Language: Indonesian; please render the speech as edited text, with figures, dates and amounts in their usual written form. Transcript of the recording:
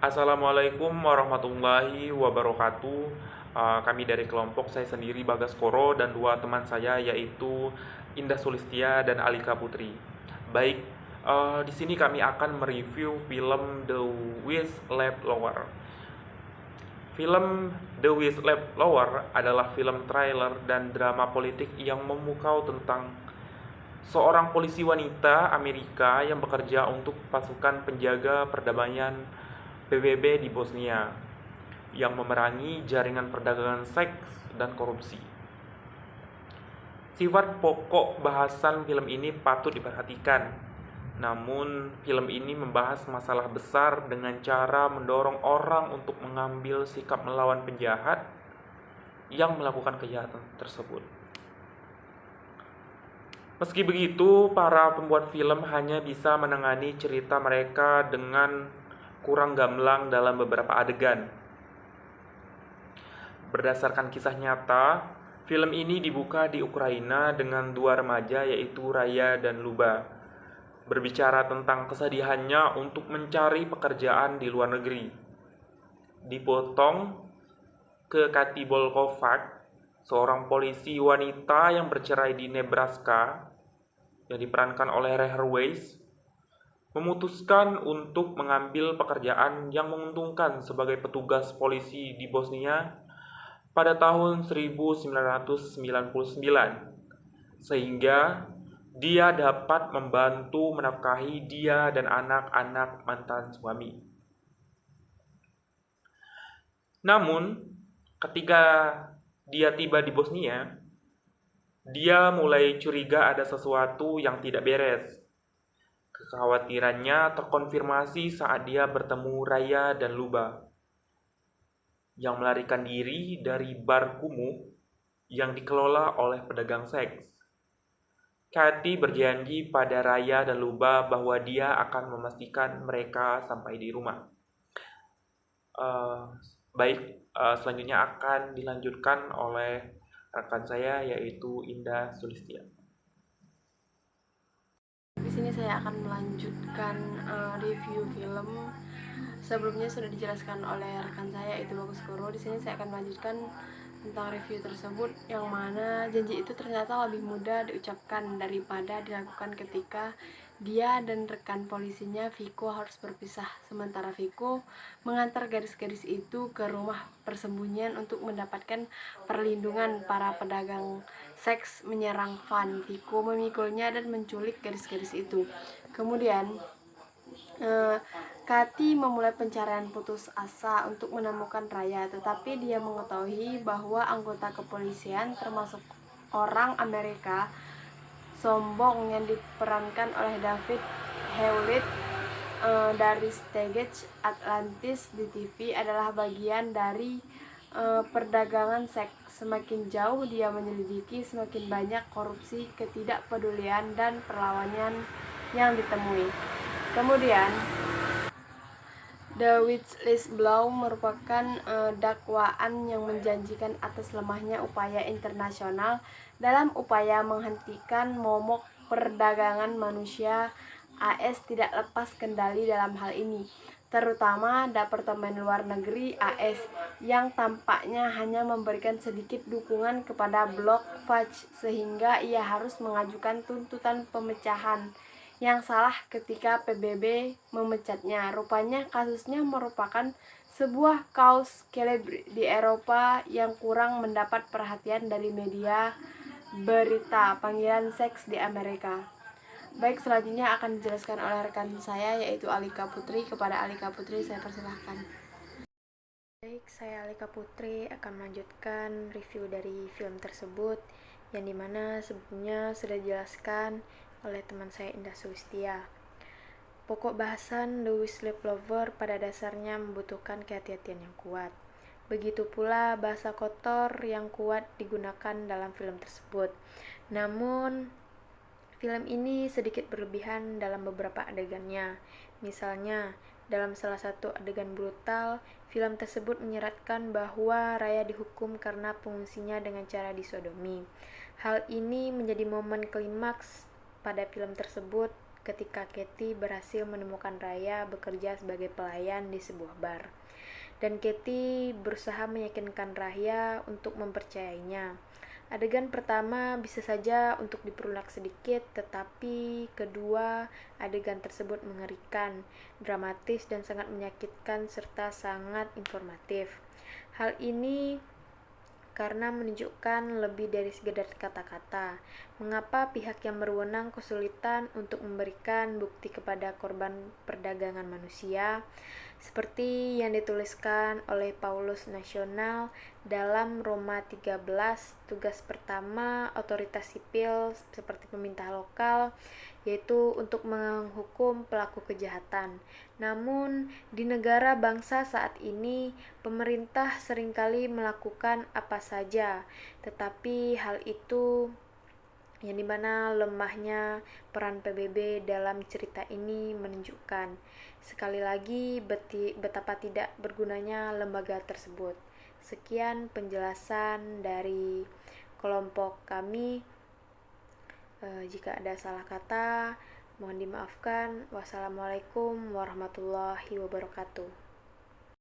Assalamualaikum warahmatullahi wabarakatuh. Kami dari kelompok saya sendiri Bagaskoro dan dua teman saya yaitu Indah Sulistia dan Alika Putri. Baik, di sini kami akan mereview film The Whistleblower. Film The Whistleblower adalah film trailer dan drama politik yang memukau tentang seorang polisi wanita Amerika yang bekerja untuk pasukan penjaga perdamaian PBB di Bosnia yang memerangi jaringan perdagangan seks dan korupsi. Sifat pokok bahasan film ini patut diperhatikan. Namun, film ini membahas masalah besar dengan cara mendorong orang untuk mengambil sikap melawan penjahat yang melakukan kejahatan tersebut. Meski begitu, para pembuat film hanya bisa menangani cerita mereka dengan kurang gamblang dalam beberapa adegan. Berdasarkan kisah nyata, film ini dibuka di Ukraina dengan dua remaja yaitu Raya dan Luba, berbicara tentang kesedihannya untuk mencari pekerjaan di luar negeri. Dipotong ke Kati Bolkovac, seorang polisi wanita yang bercerai di Nebraska, yang diperankan oleh Rachel Weisz, memutuskan untuk mengambil pekerjaan yang menguntungkan sebagai petugas polisi di Bosnia pada tahun 1999, sehingga dia dapat membantu menafkahi dia dan anak-anak mantan suami. Namun, ketika dia tiba di Bosnia, dia mulai curiga ada sesuatu yang tidak beres. Kekhawatirannya terkonfirmasi saat dia bertemu Raya dan Luba yang melarikan diri dari bar kumuh yang dikelola oleh pedagang seks. Kathy berjanji pada Raya dan Luba bahwa dia akan memastikan mereka sampai di rumah. Selanjutnya akan dilanjutkan oleh rekan saya yaitu Indah Sulistia. Di sini saya akan melanjutkan review film. Sebelumnya sudah dijelaskan oleh rekan saya yaitu Bagus Guru. Di sini saya akan melanjutkan tentang review tersebut, yang mana janji itu ternyata lebih mudah diucapkan daripada dilakukan ketika dia dan rekan polisinya Viko harus berpisah. Sementara Viko mengantar gadis-gadis itu ke rumah persembunyian untuk mendapatkan perlindungan para pedagang seks menyerang Van. Viko memikulnya dan menculik gadis-gadis itu. Kemudian Kati memulai pencarian putus asa untuk menemukan Raya, tetapi dia mengetahui bahwa anggota kepolisian, termasuk orang Amerika sombong yang diperankan oleh David Hewlett dari Stargate Atlantis di TV, adalah bagian dari perdagangan seks. Semakin jauh dia menyelidiki, semakin banyak korupsi, ketidakpedulian, dan perlawanan yang ditemui. Kemudian The Whistleblower merupakan dakwaan yang menjanjikan atas lemahnya upaya internasional dalam upaya menghentikan momok perdagangan manusia. AS tidak lepas kendali dalam hal ini, terutama Departemen Luar Negeri AS yang tampaknya hanya memberikan sedikit dukungan kepada blok Fudge, sehingga ia harus mengajukan tuntutan pemecahan yang salah ketika PBB memecatnya. Rupanya kasusnya merupakan sebuah kasus celebrity di Eropa yang kurang mendapat perhatian dari media berita panggilan seks di Amerika. Baik, selanjutnya akan dijelaskan oleh rekan saya yaitu Alika Putri. Kepada Alika Putri saya persilahkan. Baik, saya Alika Putri akan melanjutkan review dari film tersebut, yang dimana sebelumnya sudah dijelaskan oleh teman saya Indah Sulistia. Pokok bahasan The Whistleblower pada dasarnya membutuhkan kehati-hatian yang kuat. Begitu pula bahasa kotor yang kuat digunakan dalam film tersebut. Namun, film ini sedikit berlebihan dalam beberapa adegannya. Misalnya, dalam salah satu adegan brutal, film tersebut menyeratkan bahwa Raya dihukum karena pengungsinya dengan cara disodomi. Hal ini menjadi momen klimaks pada film tersebut ketika Katie berhasil menemukan Raya bekerja sebagai pelayan di sebuah bar. Dan Katie berusaha meyakinkan Raya untuk mempercayainya. Adegan pertama bisa saja untuk diperulang sedikit, tetapi kedua adegan tersebut mengerikan, dramatis, dan sangat menyakitkan serta sangat informatif. Hal ini karena menunjukkan lebih dari sekedar kata-kata. Mengapa pihak yang berwenang kesulitan untuk memberikan bukti kepada korban perdagangan manusia, seperti yang dituliskan oleh Paulus Nasional dalam Roma 13, tugas pertama otoritas sipil seperti pemerintah lokal, yaitu untuk menghukum pelaku kejahatan. Namun, di negara bangsa saat ini, pemerintah seringkali melakukan apa saja, tetapi hal itu yang dimana lemahnya peran PBB dalam cerita ini menunjukkan sekali lagi betapa tidak bergunanya lembaga tersebut. Sekian penjelasan dari kelompok kami. Jika ada salah kata, mohon dimaafkan. Wassalamualaikum warahmatullahi wabarakatuh.